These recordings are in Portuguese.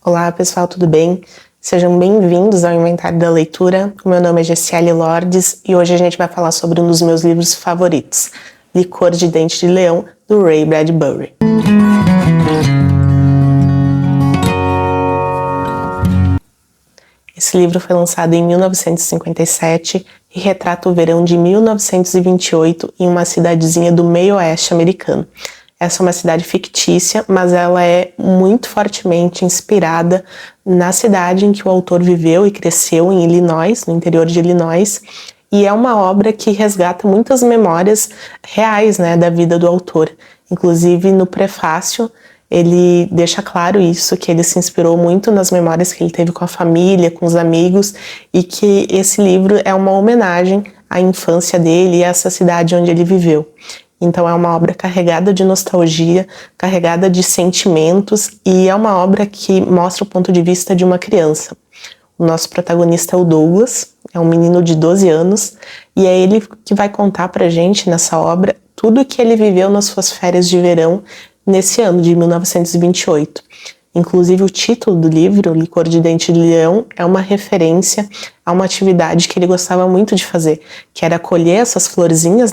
Olá pessoal, tudo bem? Sejam bem-vindos ao Inventário da Leitura. O meu nome é Gessiele Lordes e hoje a gente vai falar sobre um dos meus livros favoritos, Licor de Dente de Leão, do Ray Bradbury. Esse livro foi lançado em 1957 e retrata o verão de 1928 em uma cidadezinha do meio-oeste americano. Essa é uma cidade fictícia, mas ela é muito fortemente inspirada na cidade em que o autor viveu e cresceu, em Illinois, no interior de Illinois, e é uma obra que resgata muitas memórias reais, da vida do autor. Inclusive, no prefácio, ele deixa claro isso, que ele se inspirou muito nas memórias que ele teve com a família, com os amigos, e que esse livro é uma homenagem à infância dele e a essa cidade onde ele viveu. Então é uma obra carregada de nostalgia, carregada de sentimentos, e é uma obra que mostra o ponto de vista de uma criança. O nosso protagonista é o Douglas, é um menino de 12 anos, e é ele que vai contar pra gente nessa obra tudo o que ele viveu nas suas férias de verão nesse ano de 1928. Inclusive o título do livro, Licor de Dente de Leão, é uma referência a uma atividade que ele gostava muito de fazer, que era colher essas florzinhas,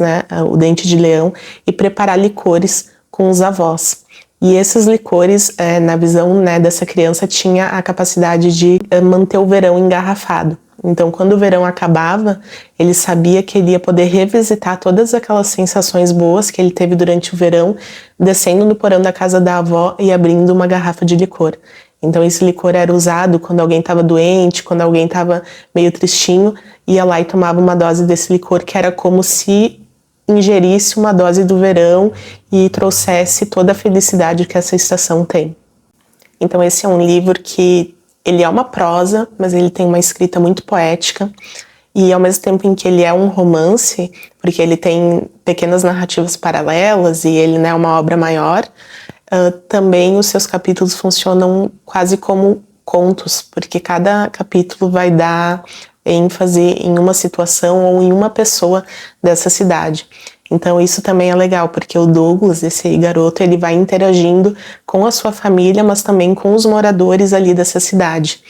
o dente de leão, e preparar licores com os avós. E esses licores, na visão dessa criança, tinha a capacidade de manter o verão engarrafado. Então, quando o verão acabava, ele sabia que ele ia poder revisitar todas aquelas sensações boas que ele teve durante o verão, descendo no porão da casa da avó e abrindo uma garrafa de licor. Então, esse licor era usado quando alguém estava doente, quando alguém estava meio tristinho, ia lá e tomava uma dose desse licor, que era como se ingerisse uma dose do verão e trouxesse toda a felicidade que essa estação tem. Então, esse é um livro que ele é uma prosa, mas ele tem uma escrita muito poética, e ao mesmo tempo em que ele é um romance, porque ele tem pequenas narrativas paralelas e ele é uma obra maior, também os seus capítulos funcionam quase como contos, porque cada capítulo vai dar ênfase em uma situação ou em uma pessoa dessa cidade. Então isso também é legal, porque o Douglas, esse garoto, ele vai interagindo com a sua família, mas também com os moradores ali dessa cidade.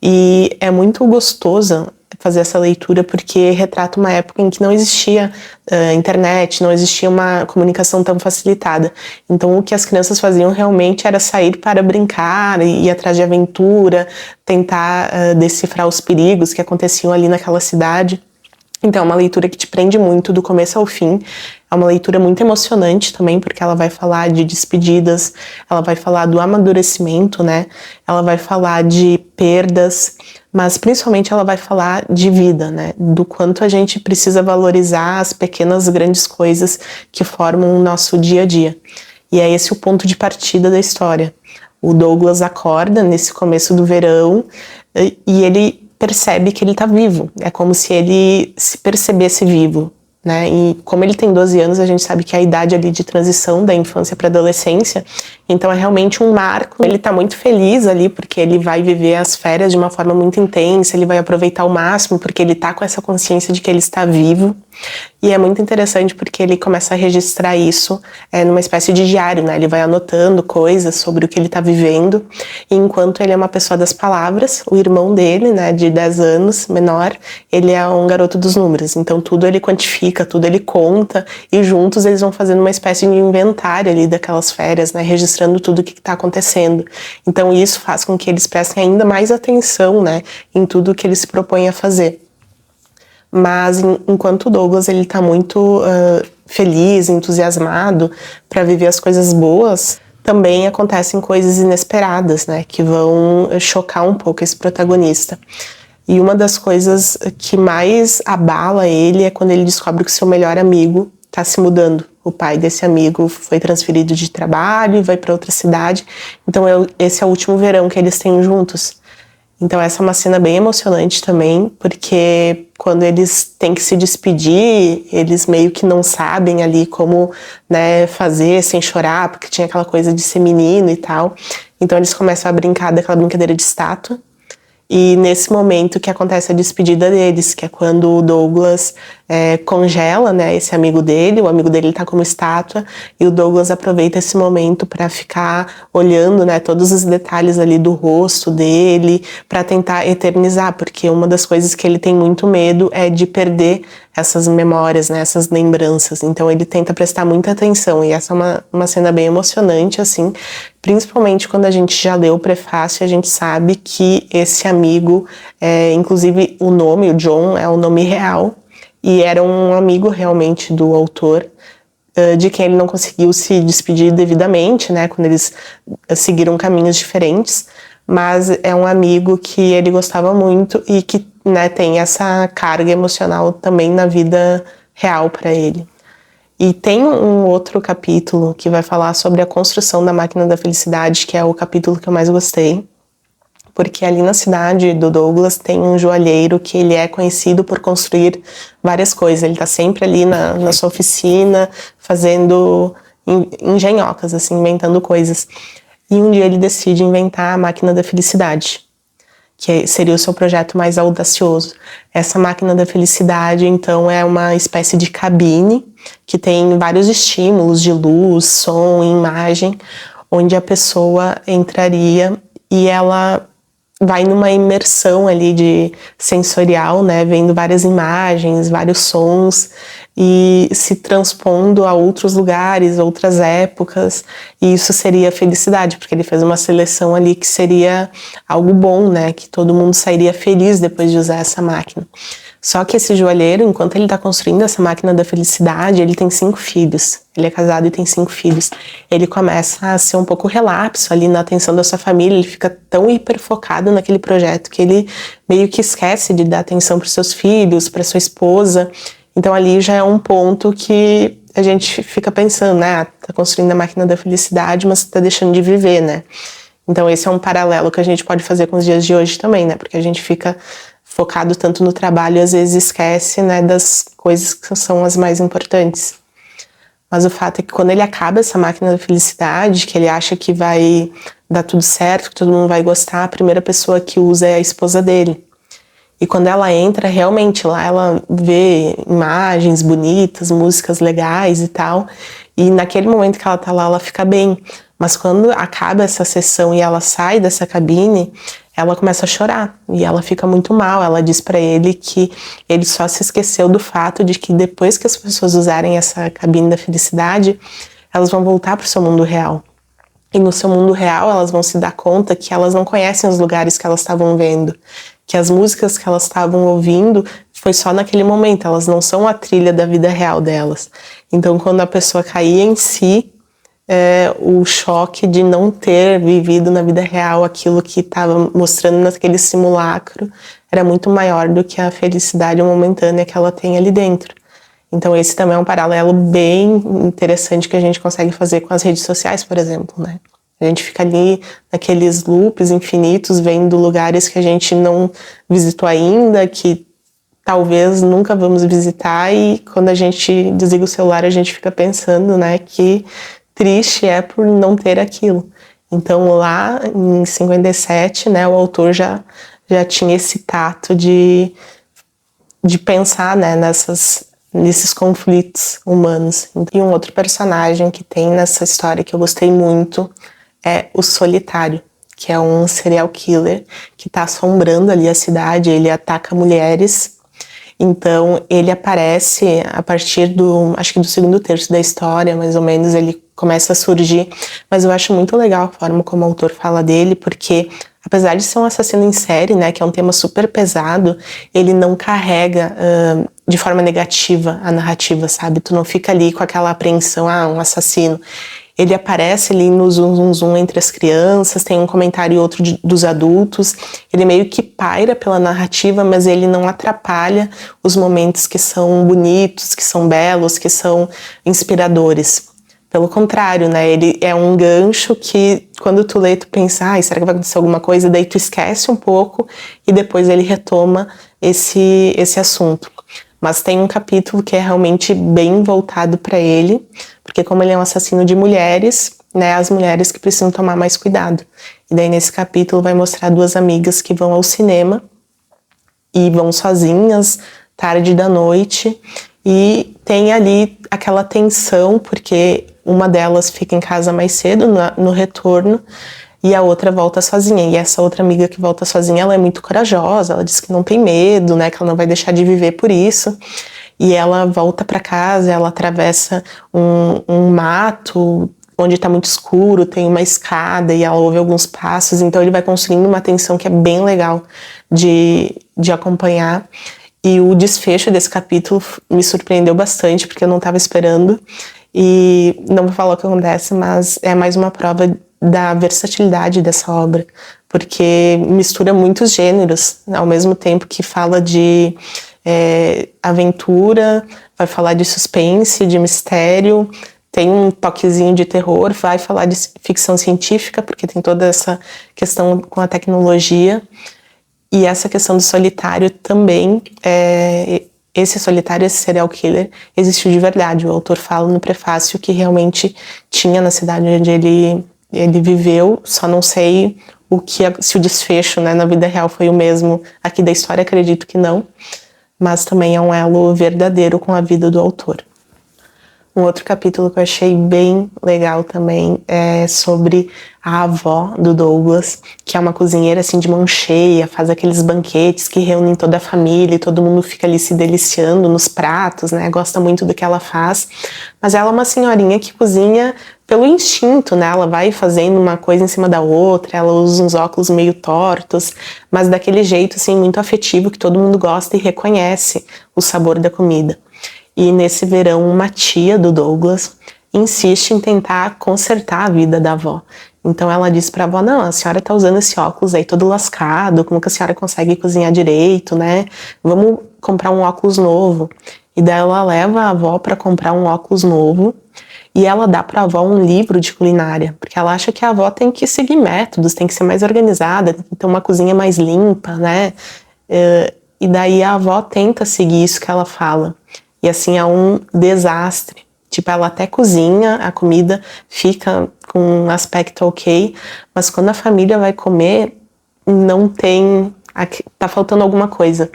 E é muito gostoso fazer essa leitura, porque retrata uma época em que não existia internet, não existia uma comunicação tão facilitada. Então o que as crianças faziam realmente era sair para brincar, ir atrás de aventura, tentar decifrar os perigos que aconteciam ali naquela cidade. Então é uma leitura que te prende muito do começo ao fim, é uma leitura muito emocionante também, porque ela vai falar de despedidas, ela vai falar do amadurecimento, ela vai falar de perdas, mas principalmente ela vai falar de vida, do quanto a gente precisa valorizar as pequenas grandes coisas que formam o nosso dia a dia. E é esse o ponto de partida da história. O Douglas acorda nesse começo do verão e ele percebe que ele está vivo. É como se ele se percebesse vivo, E como ele tem 12 anos, a gente sabe que é a idade ali de transição da infância para a adolescência, então é realmente um marco. Ele está muito feliz ali, porque ele vai viver as férias de uma forma muito intensa, ele vai aproveitar ao máximo, porque ele está com essa consciência de que ele está vivo. E é muito interessante porque ele começa a registrar isso numa espécie de diário, Ele vai anotando coisas sobre o que ele está vivendo, e enquanto ele é uma pessoa das palavras, o irmão dele, de 10 anos, menor, ele é um garoto dos números, então tudo ele quantifica, tudo ele conta, e juntos eles vão fazendo uma espécie de inventário ali daquelas férias, registrando tudo o que está acontecendo. Então isso faz com que eles prestem ainda mais atenção, em tudo que eles se propõem a fazer. Mas enquanto o Douglas ele está muito feliz, entusiasmado para viver as coisas boas, também acontecem coisas inesperadas, que vão chocar um pouco esse protagonista. E uma das coisas que mais abala ele é quando ele descobre que seu melhor amigo está se mudando. O pai desse amigo foi transferido de trabalho e vai para outra cidade. Então esse é o último verão que eles têm juntos. Então essa é uma cena bem emocionante também, porque quando eles têm que se despedir, eles meio que não sabem ali como fazer sem chorar, porque tinha aquela coisa de ser menino e tal. Então eles começam a brincar daquela brincadeira de estátua. E nesse momento que acontece a despedida deles, que é quando o Douglas congela, né, esse amigo dele, o amigo dele tá como estátua, e o Douglas aproveita esse momento para ficar olhando, né, todos os detalhes ali do rosto dele, para tentar eternizar, porque uma das coisas que ele tem muito medo é de perder essas memórias, né, essas lembranças. Então ele tenta prestar muita atenção, e essa é uma cena bem emocionante, assim, principalmente quando a gente já leu o prefácio, a gente sabe que esse amigo, inclusive o nome, o John, é o nome real, e era um amigo realmente do autor, de quem ele não conseguiu se despedir devidamente, né, quando eles seguiram caminhos diferentes, mas é um amigo que ele gostava muito e que, né, tem essa carga emocional também na vida real para ele. E tem um outro capítulo que vai falar sobre a construção da máquina da felicidade, que é o capítulo que eu mais gostei, porque ali na cidade do Douglas tem um joalheiro que ele é conhecido por construir várias coisas. Ele tá sempre ali na sua oficina, fazendo engenhocas, assim, inventando coisas. E um dia ele decide inventar a máquina da felicidade, que seria o seu projeto mais audacioso. Essa máquina da felicidade, então, é uma espécie de cabine que tem vários estímulos de luz, som, imagem, onde a pessoa entraria e ela vai numa imersão ali de sensorial, né, vendo várias imagens, vários sons e se transpondo a outros lugares, outras épocas, e isso seria felicidade, porque ele fez uma seleção ali que seria algo bom, né, que todo mundo sairia feliz depois de usar essa máquina. Só que esse joalheiro, enquanto ele está construindo essa máquina da felicidade, ele tem 5 filhos. Ele é casado e tem 5 filhos. Ele começa a ser um pouco relapso ali na atenção da sua família, ele fica tão hiper focado naquele projeto que ele meio que esquece de dar atenção para os seus filhos, para sua esposa. Então ali já é um ponto que a gente fica pensando, né, tá construindo a máquina da felicidade, mas tá deixando de viver, né? Então esse é um paralelo que a gente pode fazer com os dias de hoje também, né? Porque a gente fica focado tanto no trabalho e às vezes esquece, né, das coisas que são as mais importantes. Mas o fato é que quando ele acaba essa máquina da felicidade, que ele acha que vai dar tudo certo, que todo mundo vai gostar, a primeira pessoa que usa é a esposa dele. E quando ela entra, realmente, lá ela vê imagens bonitas, músicas legais e tal, e naquele momento que ela tá lá, ela fica bem. Mas quando acaba essa sessão e ela sai dessa cabine, ela começa a chorar e ela fica muito mal. Ela diz para ele que ele só se esqueceu do fato de que depois que as pessoas usarem essa cabine da felicidade, elas vão voltar para o seu mundo real. E no seu mundo real, elas vão se dar conta que elas não conhecem os lugares que elas estavam vendo, que as músicas que elas estavam ouvindo foi só naquele momento, elas não são a trilha da vida real delas. Então, quando a pessoa caía em si, o choque de não ter vivido na vida real aquilo que estava mostrando naquele simulacro era muito maior do que a felicidade momentânea que ela tem ali dentro. Então esse também é um paralelo bem interessante que a gente consegue fazer com as redes sociais, por exemplo, né? A gente fica ali naqueles loops infinitos, vendo lugares que a gente não visitou ainda, que talvez nunca vamos visitar, e quando a gente desliga o celular a gente fica pensando, né, que triste é por não ter aquilo. Então lá em 57, né, o autor já tinha esse tato de pensar, né, nesses conflitos humanos. E um outro personagem que tem nessa história que eu gostei muito é o Solitário, que é um serial killer que está assombrando ali a cidade. Ele ataca mulheres. Então ele aparece a partir acho que do segundo terço da história, mais ou menos, ele começa a surgir. Mas eu acho muito legal a forma como o autor fala dele, porque apesar de ser um assassino em série, né, que é um tema super pesado, ele não carrega de forma negativa a narrativa, sabe? Tu não fica ali com aquela apreensão, um assassino. Ele aparece ali no zum entre as crianças, tem um comentário e outro dos adultos. Ele meio que paira pela narrativa, mas ele não atrapalha os momentos que são bonitos, que são belos, que são inspiradores. Pelo contrário, né, ele é um gancho que quando tu lê, tu pensa, será que vai acontecer alguma coisa? Daí tu esquece um pouco e depois ele retoma esse assunto. Mas tem um capítulo que é realmente bem voltado para ele, porque como ele é um assassino de mulheres, né, as mulheres que precisam tomar mais cuidado. E daí nesse capítulo vai mostrar duas amigas que vão ao cinema e vão sozinhas, tarde da noite, e tem ali aquela tensão, porque uma delas fica em casa mais cedo, no retorno, e a outra volta sozinha. E essa outra amiga que volta sozinha, ela é muito corajosa, ela diz que não tem medo, né, que ela não vai deixar de viver por isso. E ela volta para casa, ela atravessa um mato onde está muito escuro, tem uma escada e ela ouve alguns passos, então ele vai construindo uma tensão que é bem legal de acompanhar. E o desfecho desse capítulo me surpreendeu bastante, porque eu não estava esperando. E não vou falar o que acontece, mas é mais uma prova da versatilidade dessa obra, porque mistura muitos gêneros, ao mesmo tempo que fala de aventura, vai falar de suspense, de mistério, tem um toquezinho de terror, vai falar de ficção científica, porque tem toda essa questão com a tecnologia, e essa questão do solitário também, esse solitário, esse serial killer, existiu de verdade. O autor fala no prefácio que realmente tinha na cidade onde ele viveu, só não sei se o desfecho, né, na vida real foi o mesmo aqui da história, acredito que não, mas também é um elo verdadeiro com a vida do autor. Um outro capítulo que eu achei bem legal também é sobre a avó do Douglas, que é uma cozinheira assim de mão cheia, faz aqueles banquetes que reúnem toda a família e todo mundo fica ali se deliciando nos pratos, né? Gosta muito do que ela faz. Mas ela é uma senhorinha que cozinha pelo instinto, né? Ela vai fazendo uma coisa em cima da outra, ela usa uns óculos meio tortos, mas daquele jeito assim muito afetivo que todo mundo gosta e reconhece o sabor da comida. E nesse verão, uma tia do Douglas insiste em tentar consertar a vida da avó. Então ela diz pra avó, não, a senhora tá usando esse óculos aí todo lascado, como que a senhora consegue cozinhar direito, né? Vamos comprar um óculos novo. E daí ela leva a avó para comprar um óculos novo e ela dá pra avó um livro de culinária, porque ela acha que a avó tem que seguir métodos, tem que ser mais organizada, tem que ter uma cozinha mais limpa, né? E daí a avó tenta seguir isso que ela fala. E assim é um desastre. Tipo, ela até cozinha, a comida fica com um aspecto ok, mas quando a família vai comer, não tem... tá faltando alguma coisa.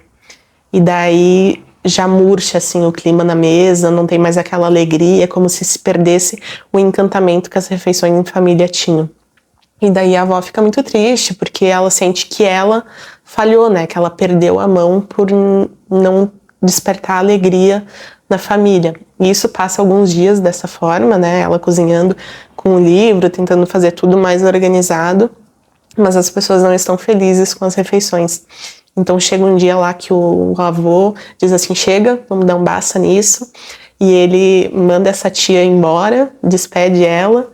E daí já murcha assim o clima na mesa, não tem mais aquela alegria, como se perdesse o encantamento que as refeições em família tinham. E daí a avó fica muito triste, porque ela sente que ela falhou, né? Que ela perdeu a mão por não despertar alegria na família. E isso passa alguns dias dessa forma, né? Ela cozinhando com o livro, tentando fazer tudo mais organizado, mas as pessoas não estão felizes com as refeições. Então chega um dia lá que o avô diz assim, chega, vamos dar um basta nisso, e ele manda essa tia embora, despede ela,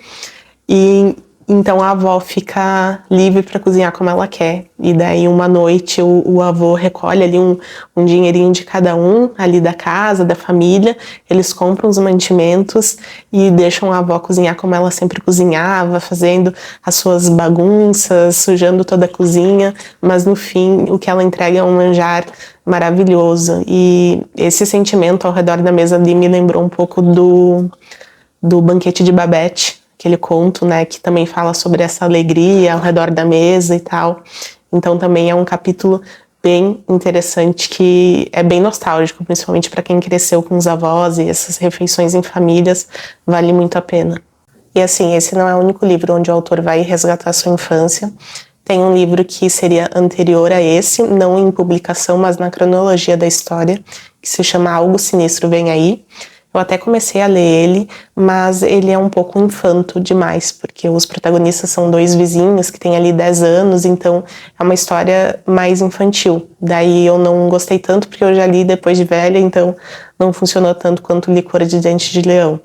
e então a avó fica livre para cozinhar como ela quer. E daí uma noite o avô recolhe ali um dinheirinho de cada um ali da casa, da família, eles compram os mantimentos e deixam a avó cozinhar como ela sempre cozinhava, fazendo as suas bagunças, sujando toda a cozinha, mas no fim o que ela entrega é um manjar maravilhoso. E esse sentimento ao redor da mesa ali me lembrou um pouco do Banquete de Babette, aquele conto, né, que também fala sobre essa alegria ao redor da mesa e tal. Então também é um capítulo bem interessante, que é bem nostálgico, principalmente para quem cresceu com os avós, e essas refeições em famílias vale muito a pena. E assim, esse não é o único livro onde o autor vai resgatar a sua infância. Tem um livro que seria anterior a esse, não em publicação, mas na cronologia da história, que se chama Algo Sinistro Vem Aí. Eu até comecei a ler ele, mas ele é um pouco infanto demais, porque os protagonistas são dois vizinhos que têm ali 10 anos, então é uma história mais infantil. Daí eu não gostei tanto, porque eu já li depois de velha, então não funcionou tanto quanto Licor de Dente de Leão.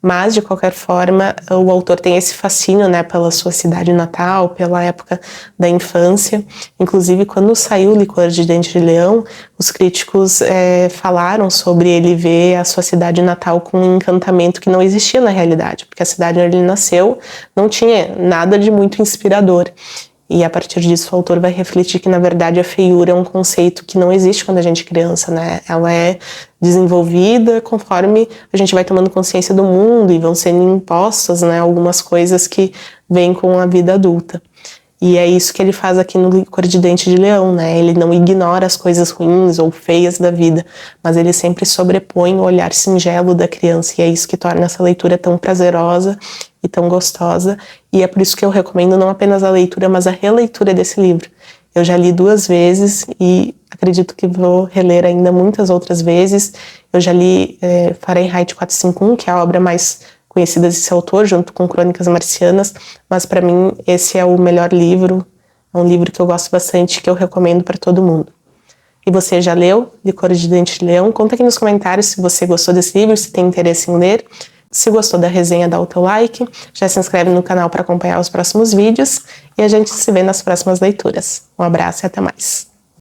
Mas, de qualquer forma, o autor tem esse fascínio, né, pela sua cidade natal, pela época da infância. Inclusive, quando saiu Licor de Dente de Leão, os críticos falaram sobre ele ver a sua cidade natal com um encantamento que não existia na realidade, porque a cidade onde ele nasceu não tinha nada de muito inspirador. E a partir disso o autor vai refletir que, na verdade, a feiura é um conceito que não existe quando a gente é criança, né? Ela é desenvolvida conforme a gente vai tomando consciência do mundo e vão sendo impostas, né, algumas coisas que vêm com a vida adulta. E é isso que ele faz aqui no Licor de Dente de Leão, né? Ele não ignora as coisas ruins ou feias da vida, mas ele sempre sobrepõe o olhar singelo da criança, e é isso que torna essa leitura tão prazerosa e tão gostosa. E é por isso que eu recomendo não apenas a leitura, mas a releitura desse livro. Eu já li 2 vezes e acredito que vou reler ainda muitas outras vezes. Eu já li Fahrenheit 451, que é a obra mais conhecida desse autor, junto com Crônicas Marcianas, mas para mim esse é o melhor livro, é um livro que eu gosto bastante, que eu recomendo para todo mundo. E você já leu Licor de Dente de Leão? Conta aqui nos comentários se você gostou desse livro, se tem interesse em ler. Se gostou da resenha, dá o teu like, já se inscreve no canal para acompanhar os próximos vídeos e a gente se vê nas próximas leituras. Um abraço e até mais!